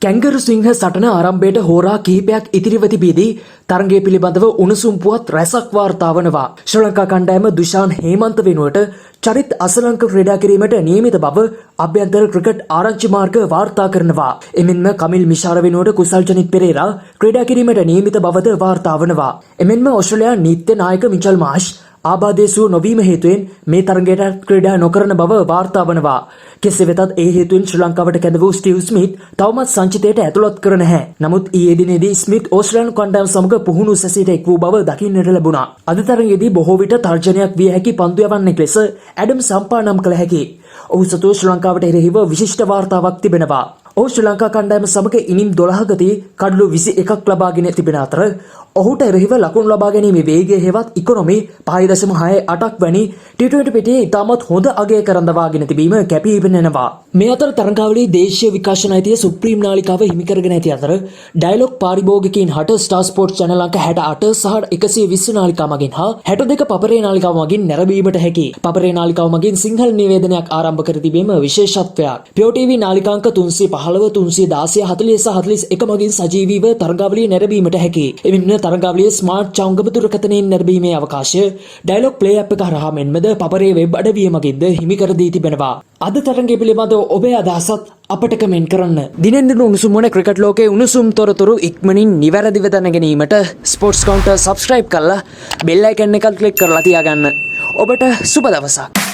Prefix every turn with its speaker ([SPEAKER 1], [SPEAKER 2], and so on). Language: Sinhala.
[SPEAKER 1] කැංගරු සිංහ සටන ආරම්භයට හෝරා කිහිපයක් ඉතිරිව තිබීදී තරගය පිළිබඳව උණුසුම් පුවත් රැසක් වාර්තා වනවා. ශ්‍රී ලංකා කණ්ඩායම දුෂාන් හේමන්ත වෙනුවට චරිත් අසලංක ක්‍රීඩා කිරීමට නියමිත බව අභ්‍යන්තර ක්‍රිකට් ආරංචි මාර්ග වාර්තා කරනවා. එමෙන්ම කමිල් මිශාර වෙනුවට කුසල් ජනිත් පෙරේරා ක්‍රීඩා කිරීමට නියමිත බවද වාර්තා වනවා. එමෙන්ම ඕස්ට්‍රේලියා නීත්‍ය නායක මිචල් මාෂ් ආබාධය නොවීම හේතුවෙන් මේ තරගයට ක්‍රීඩා නොකරන බව වාර්තා වනවා. කෙසේ වෙතත් ඒ හේතුවෙන් ශ්‍රී ලංකාවට කැඳ වූ ස්ටීව් ස්මිත් තවමත් සංචිතයට ඇතුළත් කර නැහැ. නමුත් ඊයේ දිනේදී ස්මිත් ඕස්ට්‍රේලියානු කණ්ඩායම සමග පුහුණු සැසීට එක් වූ බව දකින්නට ලැබුණා. අද තරගයේදී බොහෝ විට තර්ජනයක් විය හැකි පන්දු යවන්නෙක් ලෙස ඇඩම් සම්පා නම් කළ හැකි. ඔහු සතු ශ්‍රී ලංකාවට එරෙහිව විශිෂ්ට වාර්තාවක් තිබෙනවා. ඔහු ශ්‍රී ලංකා කණ්ඩායම සමග ඉනිම් 12කදී කඩලු 21ක් ලබාගෙන තිබෙන අතර ඔහුට එරෙහිව ලකුණු ලබා ගැනීමේ වේගය හෙවත් ඉකොනොමි 5.68ක් වැනි T20 පිටියේ ඉතාමත් හොඳ අගය කරඳවාගෙන තිබීම කැපී පෙනෙනවා. මේ අතර තරගාවලියේ දේශීය විකාශන අයිතිය සුප්‍රීම් නාලිකාව හිමි කරගෙන ඇති අතර ඩයලොග් පාරිභෝගිකයින් හට ස්ටාර් ස්පෝර්ට්ස් channel අංක 68 සහ 120 නාලිකා මගින් හා 62 පපරේ නාලිකාව මගින් නැරඹීමට හැකි. පපරේ නාලිකාව මගින් සිංහල නිවේදනයක් ආරම්භ කර තිබීම විශේෂත්වයක්. Pure TV නාලිකාංක 315 316 40 සහ 41 මගින් සජීවීව තරගාවලිය නැරඹීමට හැකි. එමින් තරගාවලියේ ස්මාර්ට් චෞංගම දුරකථනයෙන් නැරඹීමේ අවකාශය ඩයලොග් ප්ලේ ඇප් එක හරහා මෙන්මද පපරේ වෙබ් අඩවිය මගින්ද හිමි කර දී තිබෙනවා. අද තරගය පිළිබඳව ඔබේ අදහසත් අපට කමෙන්ට් කරන්න. දිනෙන් දින උණුසුම් වන ක්‍රිකට් ලෝකයේ උණුසුම් තොරතුරු ඉක්මනින් නිවැරදිව දැන ගැනීමට ස්පෝර්ට්ස් කවුන්ටර් සබ්ස්ක්‍රයිබ් කරලා බෙල් අයිකන් එක ක්ලික් කරලා තියාගන්න. ඔබට සුබ දවසක්.